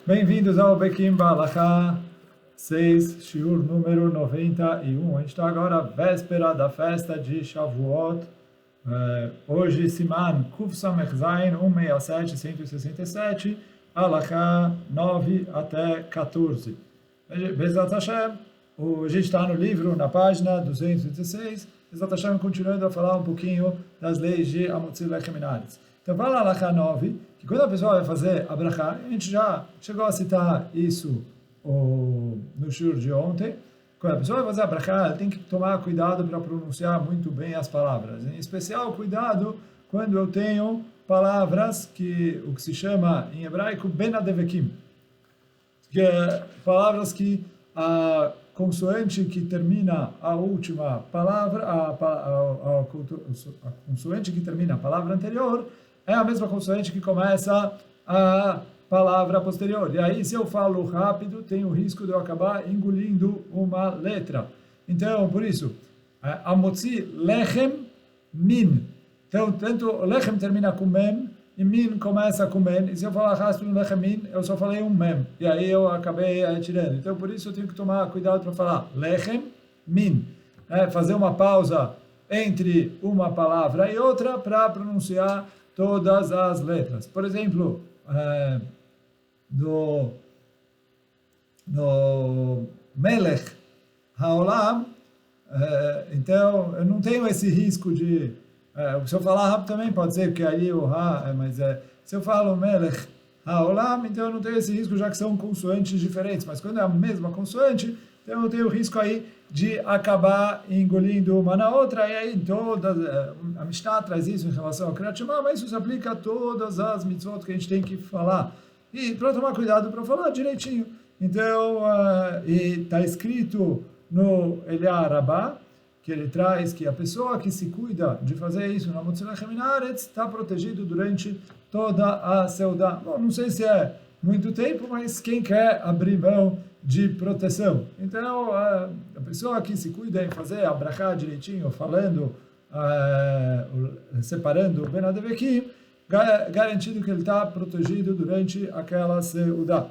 Bem-vindos ao Bekim Balachá 6, Shiur número 91. A gente está agora véspera da festa de Shavuot. Hoje, Siman Kuf Samech Zayin 167, 167, Alachá 9 até 14. Bezat Hashem, a gente está no livro, na página 216. Bezat Hashem continuando a falar um pouquinho das leis de Amotzi Lechem Minaretz. Então, fala Alachá 9, que quando a pessoa vai fazer a brachá, a gente já chegou a citar isso no shur de ontem, quando a pessoa vai fazer a brachá, ela tem que tomar cuidado para pronunciar muito bem as palavras. Em especial, cuidado quando eu tenho palavras o que se chama em hebraico benadevekim, que é palavras que a consoante que termina a última palavra, a consoante que termina a palavra anterior, é a mesma consoante que começa a palavra posterior. E aí, se eu falo rápido, tem o risco de eu acabar engolindo uma letra. Então, por isso, Amotzi Lechem Min. Então, tanto Lechem termina com Mem, e Min começa com Men. E se eu falar rápido no Lechem Min, eu só falei um Mem. E aí eu acabei tirando. Então, por isso, eu tenho que tomar cuidado para falar Lechem Min. Fazer uma pausa entre uma palavra e outra para pronunciar todas as letras. Por exemplo, do Melech Haolam, então eu não tenho esse risco de, se eu falar rápido também pode ser, porque ali o Ha, mas se eu falo Melech Haolam, então eu não tenho esse risco, já que são consoantes diferentes, mas quando é a mesma consoante, então eu tenho o risco aí de acabar engolindo uma na outra, e aí a Mishnah traz isso em relação ao Kriyat Shema, mas isso se aplica a todas as mitzvot que a gente tem que falar. E para tomar cuidado para falar direitinho. Então, está escrito no Eliá Rabá, que ele traz que a pessoa que se cuida de fazer isso na Amotzi Lechem Minaretz está protegido durante toda a Seudá. Bom, não sei se é muito tempo, mas quem quer abrir mão de proteção. Então, a pessoa que se cuida em fazer a brachá direitinho, falando, separando o benadevekim, garantido que ele está protegido durante aquela seudá.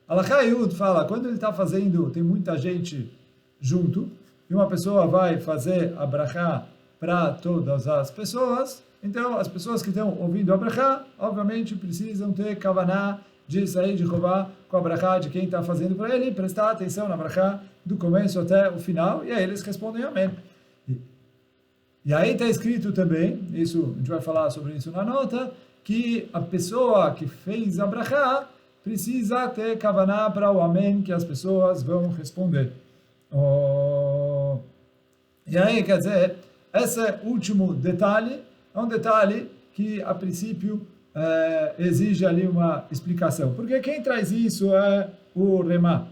Alachá Yud fala, quando ele está fazendo, tem muita gente junto, e uma pessoa vai fazer a brachá para todas as pessoas, então as pessoas que estão ouvindo a brachá, obviamente precisam ter kavaná de sair de Jeová com a brachá de quem está fazendo para ele, prestar atenção na brachá do começo até o final, e aí eles respondem amém. E aí está escrito também, isso a gente vai falar sobre isso na nota, que a pessoa que fez a brachá precisa ter kavaná para o amém que as pessoas vão responder. E aí, quer dizer, esse último detalhe é um detalhe que a princípio exige ali uma explicação. Porque quem traz isso é o Remá.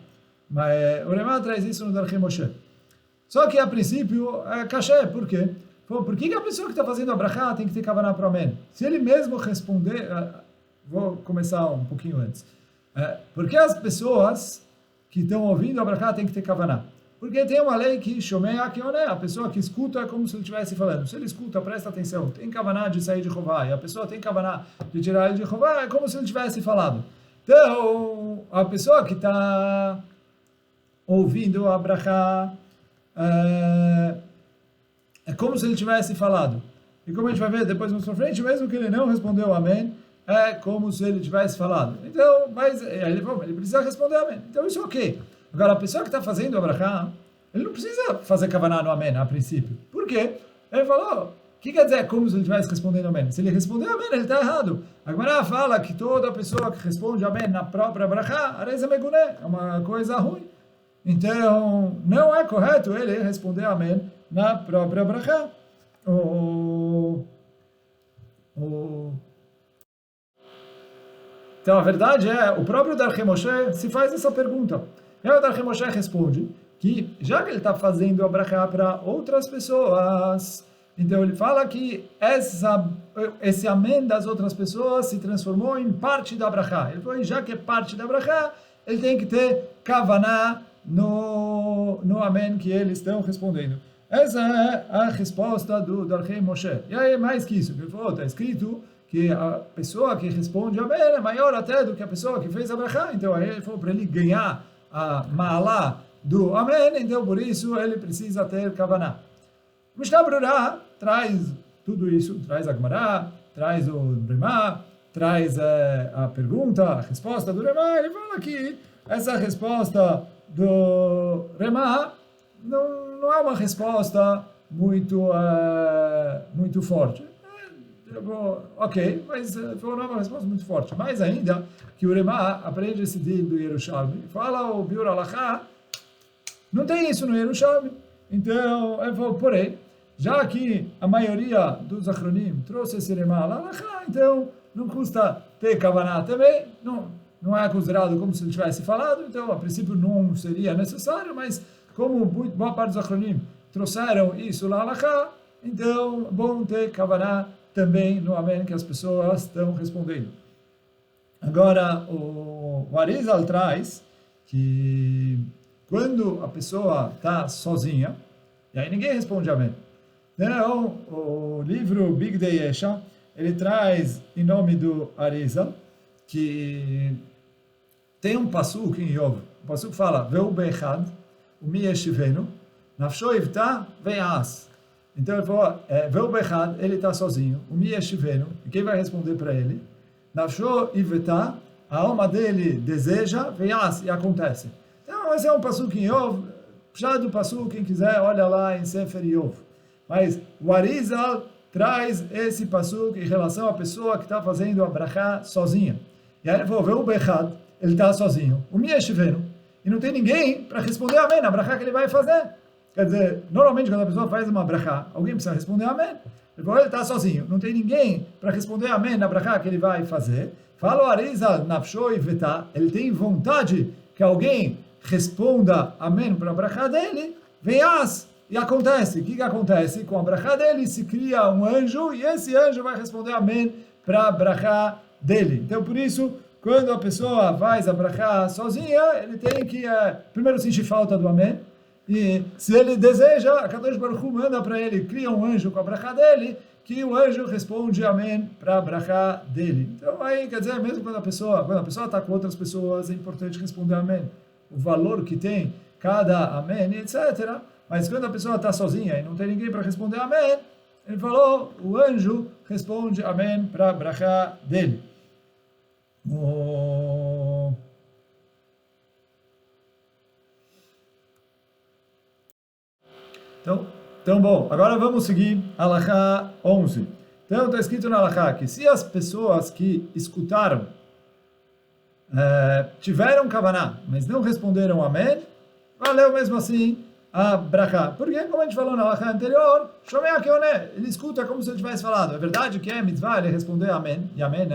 Mas o Remá traz isso no Darchei Moshe. Só que a princípio é caché. Por quê? Por que a pessoa que está fazendo a brachá tem que ter kavaná para o amém? Se ele mesmo responder... vou começar um pouquinho antes. Porque as pessoas que estão ouvindo a brachá têm que ter kavaná? Porque tem uma lei que Shomea que a pessoa que escuta é como se ele estivesse falando. Se ele escuta, presta atenção, tem kavaná de sair de Jeová, e a pessoa tem kavaná de tirar ele de Jeová, é como se ele tivesse falado. Então, a pessoa que está ouvindo a brachá é como se ele tivesse falado. E como a gente vai ver depois mais para frente, mesmo que ele não respondeu amém, é como se ele tivesse falado. Então, mas ele precisa responder amém. Então, isso é ok. Agora, a pessoa que está fazendo a brachá, ele não precisa fazer kavaná no amém, a princípio. Por quê? Ele falou, o que quer dizer como se ele estivesse respondendo amém? Se ele responder amém, ele está errado. A Gemara fala que toda pessoa que responde amém na própria brachá, areza meguné, é uma coisa ruim. Então, não é correto ele responder amém na própria brachá. Então, a verdade é, o próprio Darchei Moshe se faz essa pergunta. E aí o Darchei Moshe responde que, já que ele está fazendo a brachá para outras pessoas, então ele fala que esse amém das outras pessoas se transformou em parte da brachá. Ele falou, já que é parte da brachá, ele tem que ter kavaná no amém que eles estão respondendo. Essa é a resposta do Darchei Moshe. E aí, mais que isso, ele falou, está escrito que a pessoa que responde amém é maior até do que a pessoa que fez a brachá. Então aí ele falou para ele ganhar a ma'alá do amém, então por isso ele precisa ter kavaná. O Mishnah Brura traz tudo isso, traz a Gemara, traz o Remá, traz a pergunta, a resposta do Remá. Ele fala que essa resposta do Remá não é uma resposta muito forte. Ok, mas foi uma resposta muito forte. Mais ainda, que o Remá aprende esse din do Yerushalmi. Fala o Biur Halachá, não tem isso no Yerushalmi. Então, ele falou, porém, já que a maioria dos Achronim trouxe esse Remá lá, então não custa ter Kavaná também, não é considerado como se ele tivesse falado, então a princípio não seria necessário, mas como boa parte dos Achronim trouxeram isso lá, então bom ter Kavaná também no Amém que as pessoas estão respondendo. Agora, o Arizal traz que quando a pessoa está sozinha, e aí ninguém responde Amém. Então, o livro Big Day Esha, ele traz em nome do Arizal que tem um pasuk em Yov. O pasuk fala, Veu be'echad, umi yeshivenu, nafsho ivta ve'as. Então ele falou, Veu be'echad, ele está sozinho, umi yeshivenu, e quem vai responder para ele? Nafsho ivta, a alma dele deseja, ve'as, e acontece. Então esse é um pasuk em Yov, já do pasuk, quem quiser, olha lá em Sefer Yov. Mas o Arizal traz esse pasuk em relação à pessoa que está fazendo a brachá sozinha. E aí ele falou, Veu be'echad, ele está sozinho, o Mieshivenu, e não tem ninguém para responder amém na brachá que ele vai fazer. Quer dizer, normalmente quando a pessoa faz uma brachá, alguém precisa responder amém. Ele falou, ele está sozinho, não tem ninguém para responder amém na brachá que ele vai fazer. Fala o Arizal, nafsho e vetá, ele tem vontade que alguém responda amém para a brachá dele, venhas, e acontece. O que acontece? Com a brachá dele se cria um anjo, e esse anjo vai responder amém para a brachá dele. Então, por isso, quando a pessoa faz a brachá sozinha, ele tem que primeiro sentir falta do amém, e se ele deseja, a Kadosh Baruch Hu manda para ele, cria um anjo com a brachá dele, que o anjo responde amém para a brachá dele. Então aí, quer dizer, mesmo quando a pessoa está com outras pessoas, é importante responder amém. O valor que tem cada amém, etc. Mas quando a pessoa está sozinha e não tem ninguém para responder amém, ele falou, o anjo responde amém para a brachá dele. Então, bom, agora vamos seguir Halachá 11. Então, está escrito na Halachá que se as pessoas que escutaram tiveram kavaná, mas não responderam amém, valeu mesmo assim a brachá. Porque, como a gente falou na Halachá anterior, Shomea Keoné, ele escuta como se ele tivesse falado. É verdade que é mitzvah ele responder amém, e amém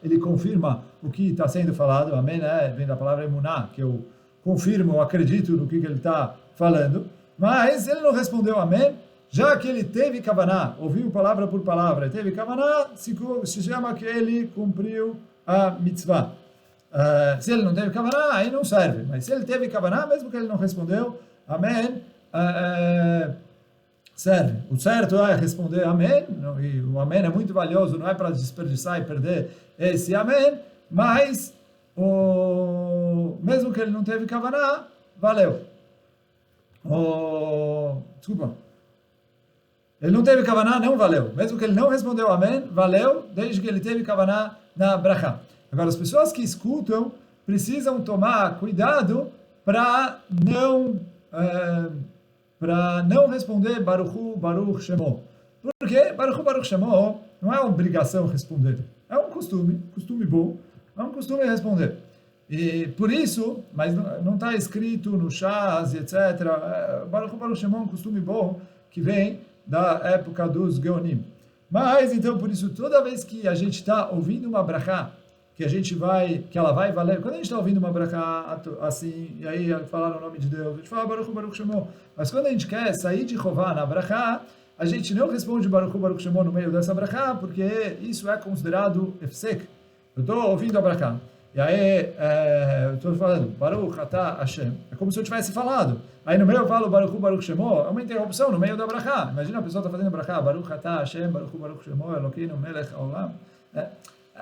ele confirma o que está sendo falado, amém vem da palavra emuná, que eu confirmo, eu acredito no que ele está falando, mas ele não respondeu amém, já que ele teve kavaná, ouviu palavra por palavra, teve kavaná, se chama que ele cumpriu a mitzvah. Se ele não teve kavaná, aí não serve, mas se ele teve kavaná, mesmo que ele não respondeu amém, serve. O certo é responder amém, e o amém é muito valioso, não é para desperdiçar e perder esse amém, mas mesmo que ele não teve kavaná, valeu. Desculpa. Ele não teve kavaná, não valeu. Mesmo que ele não respondeu amém, valeu, desde que ele teve kavaná na brachá. Agora, as pessoas que escutam precisam tomar cuidado para não responder Baruch Hu, Baruch Shemo. Porque Baruch Hu, Baruch Shemo não é uma obrigação responder. É um costume bom, é um costume responder. E por isso, mas não está escrito no Shas, etc. Baruch Hu, Baruch Shemo é um costume bom que vem da época dos Geonim. Mas, então, por isso, toda vez que a gente está ouvindo uma brachá, que ela vai valer, quando a gente está ouvindo uma brachá assim, e aí falar o nome de Deus, a gente fala Baruch Hu, Baruch Shemo. Mas quando a gente quer sair de Chová na brachá, a gente não responde Baruch Hu, Baruch Shemo no meio dessa brachá, porque isso é considerado efsek. Eu estou ouvindo a brachá. E aí, eu estou falando, Baruch Atah Hashem. É como se eu tivesse falado. Aí no meio eu falo Baruch Hu, Baruch Shemo, é uma interrupção no meio da brachá. Imagina a pessoa está fazendo brachá, Baruch Atah Hashem, Baruch Hu, Baruch Shemo, Elokeinu Melech Haolam.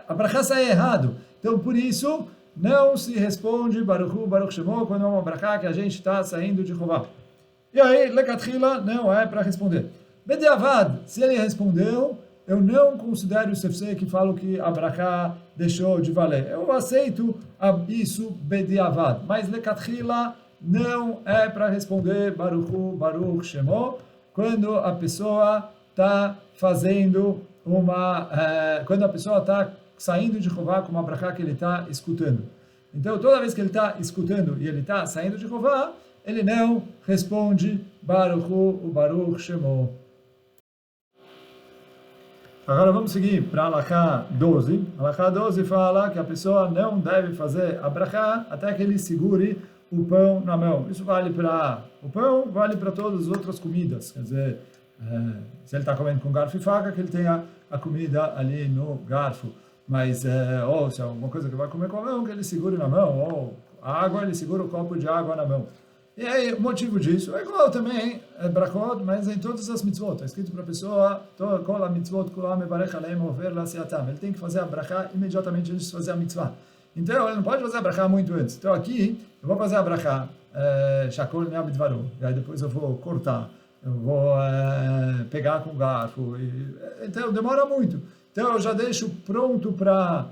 a brachá sai errado. Então, por isso, não se responde Baruch Hu, Baruch Shemo, quando é uma brachá que a gente está saindo de Chová. E aí, Lekatchila, não é para responder. Bediavad, se ele respondeu, eu não considero o Sefsei que falo que a brachá deixou de valer. Eu aceito isso Bediavad, mas Lekatchila não é para responder Baruch Hu, Baruch Shemo, quando a pessoa está fazendo quando a pessoa está saindo de Chová com uma brachá que ele está escutando. Então, toda vez que ele está escutando e ele está saindo de Chová, ele não responde Baruch Hu, Baruch Shemo. Agora vamos seguir para a Halakha 12. A Halakha 12 fala que a pessoa não deve fazer a brachá até que ele segure o pão na mão. Isso vale para o pão, vale para todas as outras comidas. Quer dizer, se ele está comendo com garfo e faca, que ele tenha a comida ali no garfo. Mas, ou se é alguma coisa que vai comer com a mão, que ele segure na mão. Ou a água, ele segura o copo de água na mão. E aí, o motivo disso é igual também, brachot, mas em todas as mitzvot. Está escrito para a pessoa, kol mitzvot kulam mevarech aleim over lasiatam. Ele tem que fazer a brachá imediatamente antes de fazer a mitzvah. Então, ele não pode fazer a brachá muito antes. Então, aqui, eu vou fazer a brachá, shakol ne'abidvaro, e aí depois eu vou cortar, eu vou pegar com garfo. Então, demora muito. Então, eu já deixo pronto para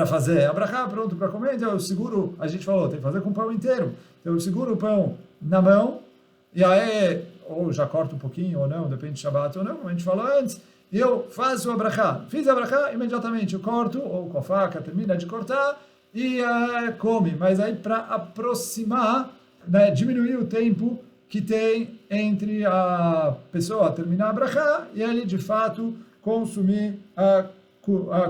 fazer a brachá, pronto para comer. Então, eu seguro, a gente falou, tem que fazer com o pão inteiro. Então, eu seguro o pão na mão, e aí, ou já corto um pouquinho, ou não, depende de Shabbat ou não, como a gente falou antes, e eu faço a brachá. Fiz a brachá, imediatamente eu corto, ou com a faca, termina de cortar, e come. Mas aí, para aproximar, né, diminuir o tempo que tem entre a pessoa terminar a brachá e ele, de fato, consumir a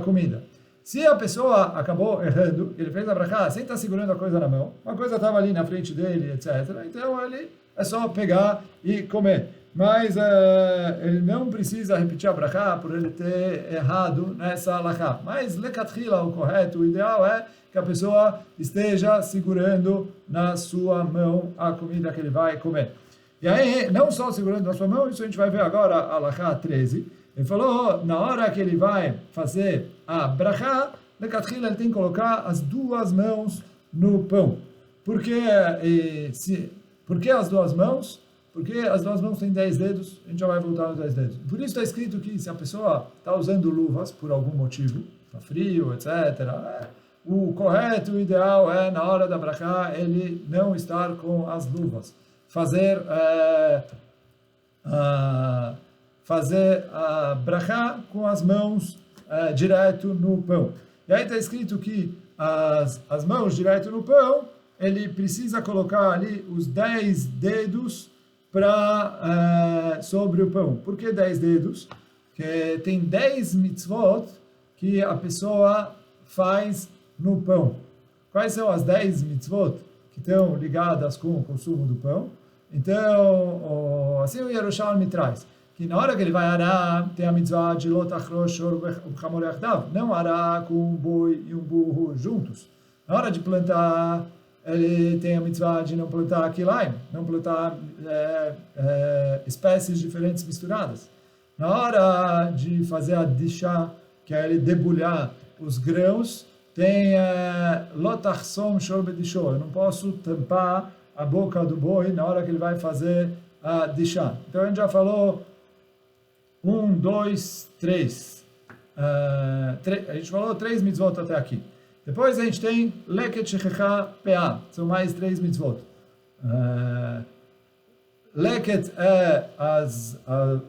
comida. Se a pessoa acabou errando, ele fez a brachá sem estar segurando a coisa na mão, uma coisa estava ali na frente dele, etc. Então, ele é só pegar e comer. Mas ele não precisa repetir a brachá por ele ter errado nessa halakha. Mas, lekatchila, o correto, o ideal é que a pessoa esteja segurando na sua mão a comida que ele vai comer. E aí, não só segurando na sua mão, isso a gente vai ver agora, a halakha 13. Ele falou, na hora que ele vai fazer a brachá, lekatchila, ele tem que colocar as duas mãos no pão. Por que as duas mãos? Porque as duas mãos têm 10 dedos, a gente já vai voltar nos 10 dedos. Por isso está escrito que se a pessoa está usando luvas por algum motivo, está frio, etc., o correto, o ideal é, na hora da brachá, ele não estar com as luvas. Fazer a brachá com as mãos direto no pão. E aí está escrito que as mãos direto no pão, ele precisa colocar ali os 10 dedos sobre o pão. Por que 10 dedos? Porque tem 10 mitzvot que a pessoa faz no pão. Quais são as 10 mitzvot que estão ligadas com o consumo do pão? Então, assim o Yerushalmi traz, que na hora que ele vai arar, tem a mitzvah de lot achrosh shor b'chamor yachdav, não arar com um boi e um burro juntos. Na hora de plantar, ele tem a mitzvah de não plantar kilaim, não plantar espécies diferentes misturadas. Na hora de fazer a disha, que é ele debulhar os grãos, tem lotachsom shor bedishor. Eu não posso tampar a boca do boi na hora que ele vai fazer a disha. Então a gente já falou 1, 2, 3. A gente falou 3 mitzvot até aqui. Depois a gente tem leket shechecha peah. São mais 3 mitzvot. Leket é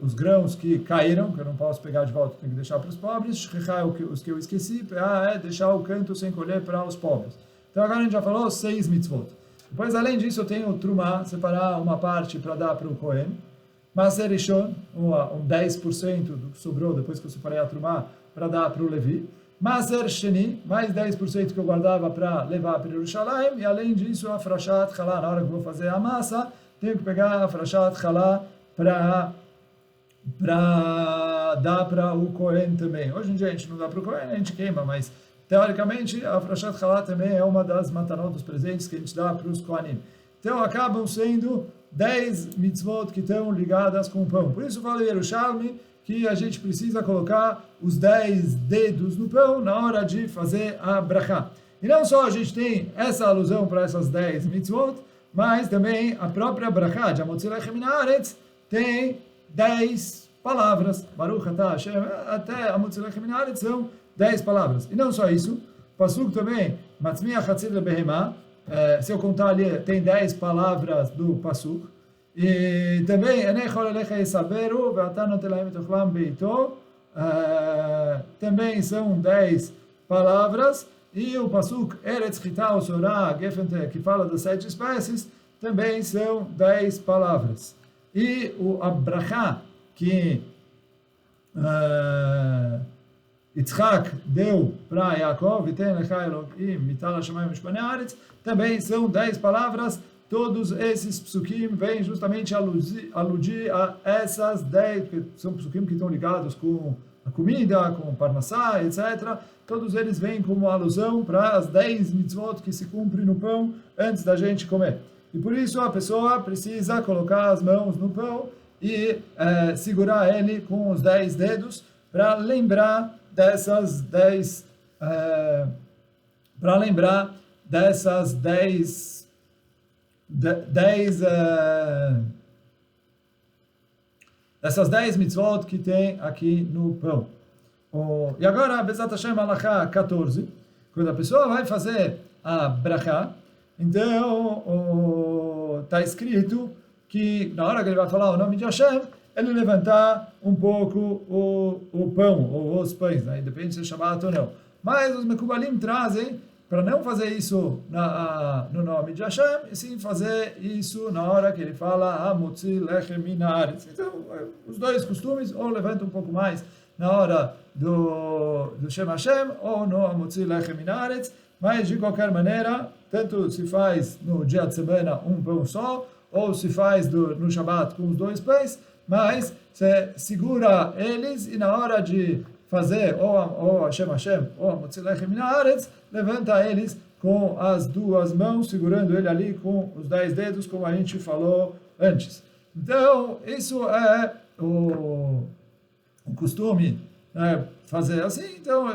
os grãos que caíram, que eu não posso pegar de volta, tenho que deixar para os pobres. Shechecha é os que eu esqueci. Peah é deixar o canto sem colher para os pobres. Então agora a gente já falou 6 mitzvot. Depois, além disso, eu tenho o trumá, separar uma parte para dar para o Kohen. Maser Rishon, um 10% do que sobrou depois que eu separei a trumá, para dar para o Levi. Maser Sheni, mais 10% que eu guardava para levar para Yerushalayim. E além disso, a Frashat Chalá, na hora que eu vou fazer a massa, tenho que pegar a Frashat Chalá para dar para o Kohen também. Hoje em dia a gente não dá para o Kohen, a gente queima, mas teoricamente a Frashat Chalá também é uma das matanot, dos presentes que a gente dá para os Kohanim. Então acabam sendo 10 mitzvot que estão ligadas com o pão. Por isso fala Yerushalmi que a gente precisa colocar os 10 dedos no pão na hora de fazer a brachá. E não só a gente tem essa alusão para essas 10 mitzvot, mas também a própria brachá de Hamotzi Lechem Min Haaretz tem 10 palavras. Baruch Atah Hashem, até Hamotzi Lechem Min Haaretz são 10 palavras. E não só isso, Pasuk também, Matzmiach Hatzir LeBehemah, se eu contar ali, tem 10 palavras do Pasuk. E também, também são 10 palavras. E o Pasuk Eretz Chita Usorah Gefente, que fala das 7 espécies, também são 10 palavras. E a brachá que Yitzhak deu para Yaakov, também são 10 palavras. Todos esses psukim vêm justamente aludir a essas 10, porque são psukim que estão ligados com a comida, com o parnassá, etc. Todos eles vêm como alusão para as 10 mitzvot que se cumprem no pão antes da gente comer. E por isso a pessoa precisa colocar as mãos no pão e segurar ele com os 10 dedos para lembrar dessas 10 dessas 10 mitzvot que tem aqui no pão. E agora, Bezat Hashem Halachá 14, quando a pessoa vai fazer a brachá, então está escrito que na hora que ele vai falar o nome de Hashem, ele levantar um pouco o pão, ou os pães, né? Depende se é Shabbat ou não. Mas os Mekubalim trazem para não fazer isso no nome de Hashem, e sim fazer isso na hora que ele fala Hamotzi Lechem Min Haaretz. Então, os dois costumes, ou levanta um pouco mais na hora do Shem Hashem, ou no Hamotzi Lechem Min Haaretz, mas de qualquer maneira, tanto se faz no dia de semana um pão só, ou se faz no Shabbat com os 2 pães, mas você segura eles e na hora de fazer ou Hashem Hashem ou Hamotzi Lechem Min Haaretz, levanta eles com as 2 mãos, segurando ele ali com os 10 dedos, como a gente falou antes. Então, isso é o costume, né, fazer assim. Então,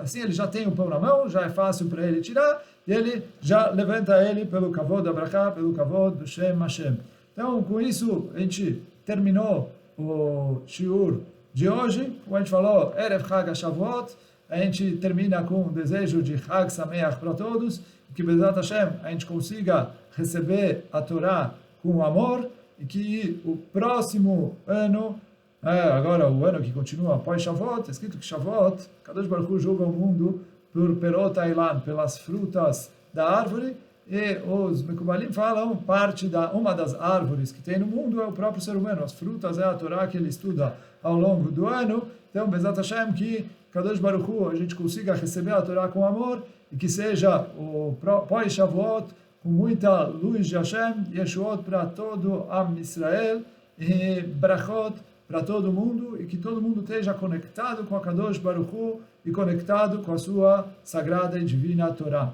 assim ele já tem o pão na mão, já é fácil para ele tirar, e ele já levanta ele pelo kavod da brachá, pelo kavod do Shem Hashem. Então, com isso, a gente terminou o shiur de hoje. Como a gente falou, Erev Chag HaShavuot, a gente termina com um desejo de Chag Sameach para todos, que Bezat Hashem a gente consiga receber a Torá com amor, e que o próximo ano, agora o ano que continua após Shavuot, é escrito que Shavuot, Kadosh Baruch Hu julga o mundo por Perot Ailan, pelas frutas da árvore, e os Mekubalim falam, uma das árvores que tem no mundo é o próprio ser humano, as frutas é a Torá que ele estuda ao longo do ano. Então, Bezat Hashem, que Kadosh Baruch Hu, a gente consiga receber a Torá com amor, e que seja o pós-Shavuot, com muita luz de Hashem, Yeshuot para todo Am Israel, e Brachot para todo mundo, e que todo mundo esteja conectado com a Kadosh Baruch Hu, e conectado com a sua sagrada e divina Torá.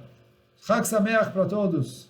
Chag Sameach para todos!